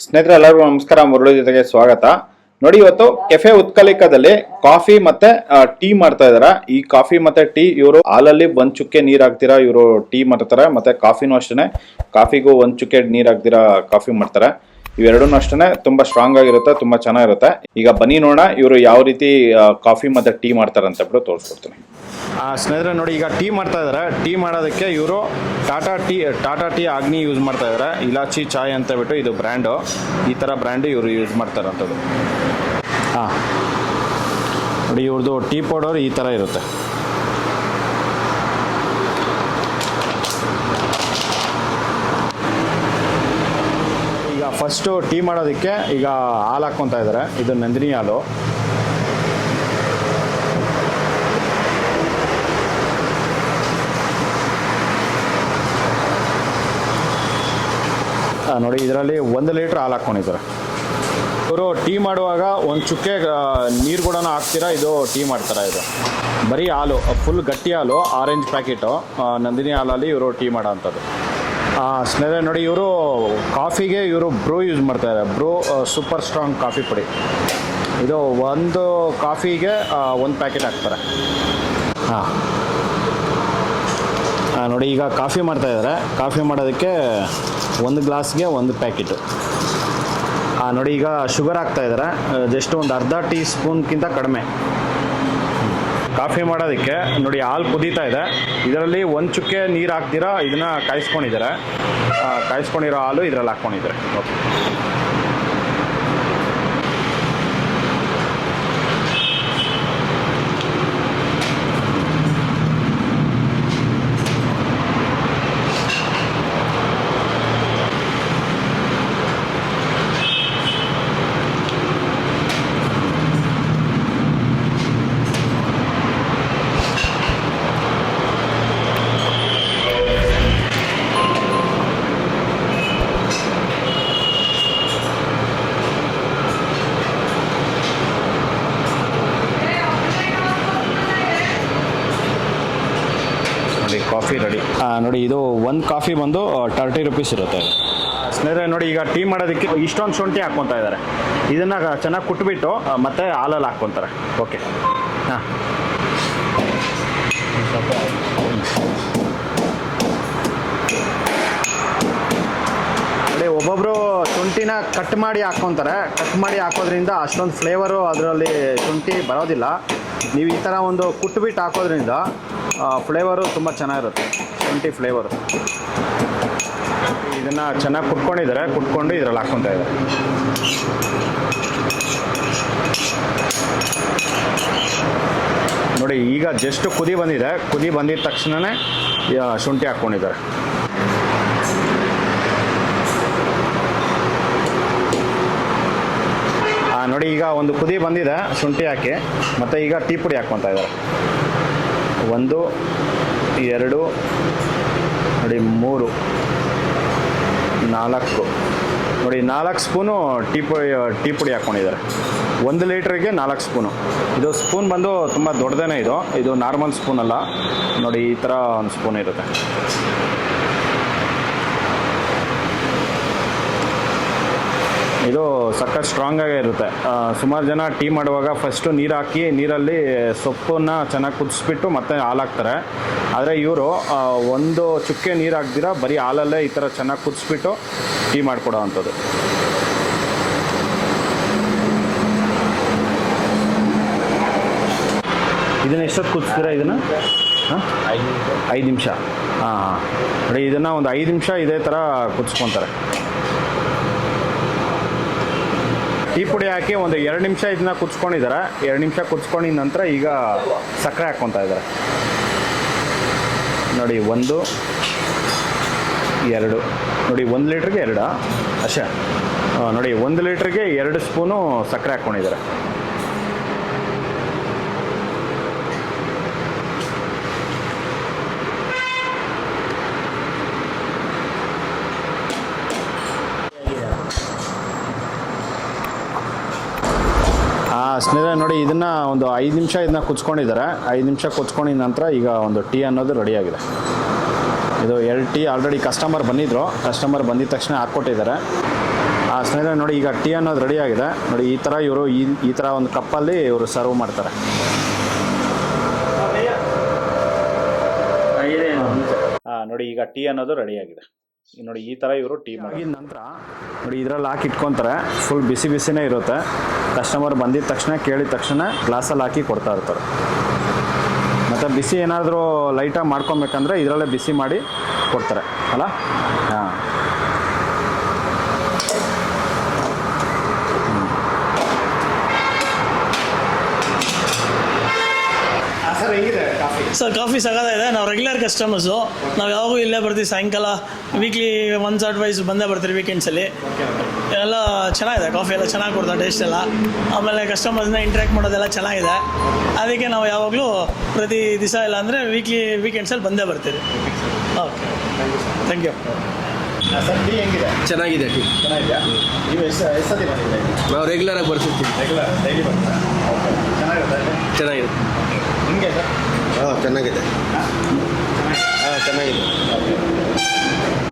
ಸ್ನೇಹಿತರೆ ಎಲ್ಲರಿಗೂ ನಮಸ್ಕಾರ. ಮುರಳಿ ಜೊತೆಗೆ ಸ್ವಾಗತ. ನೋಡಿ, ಇವತ್ತು ಕೆಫೆ ಉತ್ಕಲಿಕದಲ್ಲಿ ಕಾಫಿ ಮತ್ತೆ ಟೀ ಮಾಡ್ತಾ ಇದಾರೆ. ಈ ಕಾಫಿ ಮತ್ತೆ ಟೀ ಇವರು ಹಾಲಲ್ಲಿ ಒಂದ್ ಚುಕ್ಕೆ ನೀರ್ ಹಾಕ್ತಿರಾ ಇವರು ಟೀ ಮಾಡ್ತಾರೆ, ಮತ್ತೆ ಕಾಫಿನೂ ಅಷ್ಟೇನೆ, ಕಾಫಿಗೂ ಒಂದ್ ಚುಕ್ಕೆ ನೀರ್ ಹಾಕ್ತಿರಾ ಕಾಫಿ ಮಾಡ್ತಾರೆ. ಇವೆರಡೂ ಅಷ್ಟೇನೆ ತುಂಬಾ ಸ್ಟ್ರಾಂಗ್ ಆಗಿರುತ್ತೆ, ತುಂಬಾ ಚೆನ್ನಾಗಿರುತ್ತೆ. ಈಗ ಬನ್ನಿ ನೋಡೋಣ ಇವರು ಯಾವ ರೀತಿ ಕಾಫಿ ಮತ್ತೆ ಟೀ ಮಾಡ್ತಾರೆ ಅಂತ ಬಿಟ್ಟು ತೋರಿಸ್ಕೊಡ್ತೀನಿ. ಸ್ನೇಹಿತರೆ ನೋಡಿ, ಈಗ ಟೀ ಮಾಡ್ತಾ ಇದಾರೆ. ಟೀ ಮಾಡೋದಕ್ಕೆ ಇವರು ಟಾಟಾ ಟೀ ಅಗ್ನಿ ಯೂಸ್ ಮಾಡ್ತಾ ಇದಾರೆ. ಇಲಾಚಿ ಚಾಯ್ ಅಂತ ಬಿಟ್ಟು ಇದು ಬ್ರ್ಯಾಂಡು, ಈ ಥರ ಬ್ರ್ಯಾಂಡು ಇವರು ಯೂಸ್ ಮಾಡ್ತಾರಂಥದ್ದು. ಹಾಂ ನೋಡಿ, ಇವ್ರದ್ದು ಟೀ ಪೌಡರ್ ಈ ಥರ ಇರುತ್ತೆ. ಈಗ ಫಸ್ಟು ಟೀ ಮಾಡೋದಕ್ಕೆ ಈಗ ಹಾಲು ಹಾಕ್ಕೊತಾ ಇದ್ದಾರೆ. ಇದು ನಂದಿನಿ ಹಾಲು. ನೋಡಿ, ಇದರಲ್ಲಿ 1 ಲೀಟ್ರ್ ಹಾಲು ಹಾಕ್ಕೊಂಡಿದ್ದಾರೆ. ಇವರು ಟೀ ಮಾಡುವಾಗ ಒಂದು ಚುಕ್ಕೆ ನೀರು ಕೂಡ ಹಾಕ್ತೀರಾ, ಇದು ಟೀ ಮಾಡ್ತಾರೆ. ಇದು ಬರೀ ಹಾಲು, ಫುಲ್ ಗಟ್ಟಿ ಹಾಲು, ಆರೆಂಜ್ ಪ್ಯಾಕೆಟು ನಂದಿನಿ ಹಾಲಲ್ಲಿ ಇವರು ಟೀ ಮಾಡೋ ಅಂಥದ್ದು. ಸ್ನೇಹಿತರೆ ನೋಡಿ, ಇವರು ಕಾಫಿಗೆ ಇವರು ಬ್ರೂ ಯೂಸ್ ಮಾಡ್ತಾರೆ. ಬ್ರೂ ಸೂಪರ್ ಸ್ಟ್ರಾಂಗ್ ಕಾಫಿ ಪುಡಿ. ಇದು ಒಂದು ಕಾಫಿಗೆ 1 ಪ್ಯಾಕೆಟ್ ಹಾಕ್ತಾರೆ. ನೋಡಿ, ಈಗ ಕಾಫಿ ಮಾಡ್ತಾಯಿದ್ದಾರೆ. ಕಾಫಿ ಮಾಡೋದಕ್ಕೆ 1 ಗ್ಲಾಸ್ಗೆ 1 ಪ್ಯಾಕೆಟು. ನೋಡಿ, ಈಗ ಶುಗರ್ ಹಾಕ್ತಾಯಿದ್ದಾರೆ. ಜಸ್ಟ್ ಒಂದು ಅರ್ಧ ಟೀ ಸ್ಪೂನ್ಗಿಂತ ಕಡಿಮೆ. ಕಾಫಿ ಮಾಡೋದಕ್ಕೆ ನೋಡಿ, ಹಾಲು ಕುದೀತಾ ಇದೆ. ಇದರಲ್ಲಿ 1 ಚುಕ್ಕೆ ನೀರು ಹಾಕ್ದಿರಾ ಇದನ್ನು ಕಾಯಿಸ್ಕೊಂಡಿದ್ದಾರೆ. ಕಾಯಿಸ್ಕೊಂಡಿರೋ ಹಾಲು ಇದರಲ್ಲಿ ಹಾಕ್ಕೊಂಡಿದ್ದಾರೆ. Okay, coffee ready. ನೋಡಿ, ಇದು 1 ಕಾಫಿ ಬಂದು 30 ರುಪೀಸ್ ಇರುತ್ತೆ. ಸ್ನೇಹಿತರೆ ನೋಡಿ, ಈಗ ಟೀ ಮಾಡೋದಕ್ಕೆ ಇಷ್ಟೊಂದು ಶುಂಠಿ ಹಾಕ್ಕೊತಾ ಇದ್ದಾರೆ. ಇದನ್ನು ಚೆನ್ನಾಗಿ ಕುಟ್ಬಿಟ್ಟು ಮತ್ತೆ ಹಾಲಲ್ಲಿ ಹಾಕ್ಕೊತಾರೆ. ಓಕೆ, ಹಾಂ ನೋಡಿ, ಒಬ್ಬೊಬ್ಬರು ಶುಂಠಿನ ಕಟ್ ಮಾಡಿ ಹಾಕ್ಕೊತಾರೆ. ಕಟ್ ಮಾಡಿ ಹಾಕೋದ್ರಿಂದ ಅಷ್ಟೊಂದು ಫ್ಲೇವರು ಅದರಲ್ಲಿ ಶುಂಠಿ ಬರೋದಿಲ್ಲ. ನೀವು ಈ ಥರ ಒಂದು ಕುಟ್ಬಿಟ್ಟು ಹಾಕೋದ್ರಿಂದ ಫ್ಲೇವರು ತುಂಬ ಚೆನ್ನಾಗಿರುತ್ತೆ, ಶುಂಠಿ ಫ್ಲೇವರು. ಇದನ್ನು ಚೆನ್ನಾಗಿ ಕುಟ್ಕೊಂಡಿದ್ದಾರೆ. ಕುಟ್ಕೊಂಡು ಇದರಲ್ಲಿ ಹಾಕ್ಕೊತಾ ಇದ್ದಾರೆ. ನೋಡಿ, ಈಗ ಜಸ್ಟ್ ಕುದಿ ಬಂದಿದೆ. ಕುದಿ ಬಂದಿದ ತಕ್ಷಣವೇ ಶುಂಠಿ ಹಾಕ್ಕೊಂಡಿದ್ದಾರೆ. ನೋಡಿ, ಈಗ ಒಂದು ಕುದಿ ಬಂದಿದೆ ಶುಂಠಿ ಹಾಕಿ. ಮತ್ತು ಈಗ ಟೀ ಪುಡಿ ಹಾಕ್ಕೊತಾ ಇದ್ದಾರೆ. 1 2 ನೋಡಿ 3 4 ನೋಡಿ 4 ಸ್ಪೂನು ಟೀ ಪುಡಿ ಹಾಕ್ಕೊಂಡಿದ್ದಾರೆ. 1 ಲೀಟ್ರಿಗೆ 4 ಸ್ಪೂನು. ಇದು ಸ್ಪೂನ್ ಬಂದು ತುಂಬ ದೊಡ್ಡದೇ. ಇದು ನಾರ್ಮಲ್ ಸ್ಪೂನ್ ಅಲ್ಲ. ನೋಡಿ, ಈ ಥರ ಒಂದು ಸ್ಪೂನ್ ಇರುತ್ತೆ. ಇದು ಸಖತ್ ಸ್ಟ್ರಾಂಗಾಗೇ ಇರುತ್ತೆ. ಸುಮಾರು ಜನ ಟೀ ಮಾಡುವಾಗ ಫಸ್ಟು ನೀರು ಹಾಕಿ ನೀರಲ್ಲಿ ಸೊಪ್ಪನ್ನು ಚೆನ್ನಾಗಿ ಕುದಿಸ್ಬಿಟ್ಟು ಮತ್ತೆ ಹಾಲು ಹಾಕ್ತಾರೆ. ಆದರೆ ಇವರು 1 ಚುಕ್ಕೆ ನೀರು ಹಾಕ್ದಿರ ಬರೀ ಹಾಲಲ್ಲೇ ಈ ಥರ ಚೆನ್ನಾಗಿ ಕುದಿಸ್ಬಿಟ್ಟು ಟೀ ಮಾಡಿಕೊಡೋ ಅಂಥದ್ದು. ಇದನ್ನು ಎಷ್ಟೊತ್ತು ಕುದಿಸ್ತೀರಾ? ಇದನ್ನು 5 ನಿಮಿಷ. ಹಾಂ ನೋಡಿ, ಇದನ್ನು ಒಂದು 5 ನಿಮಿಷ ಇದೇ ಥರ ಕುದಿಸ್ಕೊತಾರೆ. ಟೀ ಪುಡಿ ಹಾಕಿ ಒಂದು 2 ನಿಮಿಷ ಇದನ್ನ ಕುದಿಸ್ಕೊಂಡಿದ್ದಾರೆ. 2 ನಿಮಿಷ ಕುದಿಸ್ಕೊಂಡಿದ ನಂತರ ಈಗ ಸಕ್ಕರೆ ಹಾಕ್ಕೊತಾ ಇದ್ದಾರೆ. ನೋಡಿ, 1 2 ನೋಡಿ 1 ಲೀಟ್ರಿಗೆ 2 ಅಷ್ಟೇ. ನೋಡಿ, 1 ಲೀಟ್ರಿಗೆ 2 ಸ್ಪೂನು ಸಕ್ಕರೆ ಹಾಕ್ಕೊಂಡಿದ್ದಾರೆ. ಸ್ನೇಹಿತರೆ ನೋಡಿ, ಇದನ್ನು ಒಂದು 5 ನಿಮಿಷ ಇದನ್ನ ಕುದಿಸ್ಕೊಂಡಿದ್ದಾರೆ. 5 ನಿಮಿಷ ಕುದಿಸ್ಕೊಂಡಿದ ನಂತರ ಈಗ ಒಂದು ಟೀ ಅನ್ನೋದು ರೆಡಿಯಾಗಿದೆ. ಇದು 2 ಟೀ ಆಲ್ರೆಡಿ ಕಸ್ಟಮರ್ ಬಂದಿದ್ದರು. ಕಸ್ಟಮರ್ ಬಂದಿದ ತಕ್ಷಣ ಹಾಕ್ಕೊಟ್ಟಿದ್ದಾರೆ. ಸ್ನೇಹಿತರೆ ನೋಡಿ, ಈಗ ಟೀ ಅನ್ನೋದು ರೆಡಿ ಆಗಿದೆ ನೋಡಿ. ಈ ಥರ ಇವರು ಈ ಥರ ಒಂದು ಕಪ್ಪಲ್ಲಿ ಇವರು ಸರ್ವ್ ಮಾಡ್ತಾರೆ. ನೋಡಿ, ಈಗ ಟೀ ಅನ್ನೋದು ರೆಡಿ ಆಗಿದೆ ನೋಡಿ. ಈ ಥರ ಇವರು ಟೀ ಮಾಡಿದ ನಂತರ ನೋಡಿ ಇದರಲ್ಲಿ ಹಾಕಿ ಇಟ್ಕೊತಾರೆ. ಫುಲ್ ಬಿಸಿ ಬಿಸಿನೇ ಇರುತ್ತೆ. ಕಸ್ಟಮರ್ ಬಂದಿದ್ದ ತಕ್ಷಣ ಕೇಳಿದ ತಕ್ಷಣ ಗ್ಲಾಸಲ್ಲಿ ಹಾಕಿ ಕೊಡ್ತಾ ಇರ್ತಾರೆ. ಮತ್ತು ಬಿಸಿ ಏನಾದರೂ ಲೈಟಾಗಿ ಮಾಡ್ಕೊಬೇಕಂದ್ರೆ ಇದರಲ್ಲೇ ಬಿಸಿ ಮಾಡಿ ಕೊಡ್ತಾರೆ ಅಲ್ಲ. ಹಾಂ, ಸರ್ ಹೇಗಿದೆ ಕಾಫಿ? Sir coffee ಸಗದಾಗಿದೆ. ನಾವು ರೆಗ್ಯುಲರ್ ಕಸ್ಟಮರ್ಸು. ನಾವು ಯಾವಾಗೂ ಇಲ್ಲೇ ಬರ್ತೀವಿ. ಸಾಯಂಕಾಲ ವೀಕ್ಲಿ ಒನ್ಸ್ ಆರ್ ಟ್ವೈಸ್ ಬಂದೇ ಬರ್ತೀವಿ ವೀಕೆಂಡ್ಸಲ್ಲಿ. ಎಲ್ಲ ಚೆನ್ನಾಗಿದೆ, ಕಾಫಿ ಎಲ್ಲ ಚೆನ್ನಾಗಿ ಕೊಡ್ತಾರೆ, ಟೇಸ್ಟ್ ಎಲ್ಲ. ಆಮೇಲೆ ಕಸ್ಟಮರ್ಸ್ನ ಇಂಟ್ರ್ಯಾಕ್ಟ್ ಮಾಡೋದೆಲ್ಲ ಚೆನ್ನಾಗಿದೆ. ಅದಕ್ಕೆ ನಾವು ಯಾವಾಗಲೂ ಪ್ರತಿ ದಿವಸ ಇಲ್ಲ ಅಂದರೆ ವೀಕೆಂಡ್ಸಲ್ಲಿ ಬಂದೇ ಬರ್ತೀವಿ. Okay, thank you. Sir tea ಹೆಂಗಿದೆ? ಚೆನ್ನಾಗಿದೆ ಟೀ. ಚೆನ್ನಾಗಿದೆಯಾ? ನೀವು ಎಷ್ಟು ಸತಿ ಬಂದಿದ್ದೀರಿ? ನಾವು ರೆಗ್ಯುಲರಾಗಿ ಬರ್ತಿರ್ತೀವಿ. ರೆಗ್ಯುಲರ್ ಡೈಲಿ ಬರ್ತೀರಾ? ಓಕೆ, ಚೆನ್ನಾಗಿರುತ್ತೆ. ಚೆನ್ನಾಗಿದೆ. ನಿಮಗೆ ಸರ್? ಹಾಂ ಚೆನ್ನಾಗಿದೆ. ಹಾಂ ಚೆನ್ನಾಗಿದೆ. ಓಕೆ.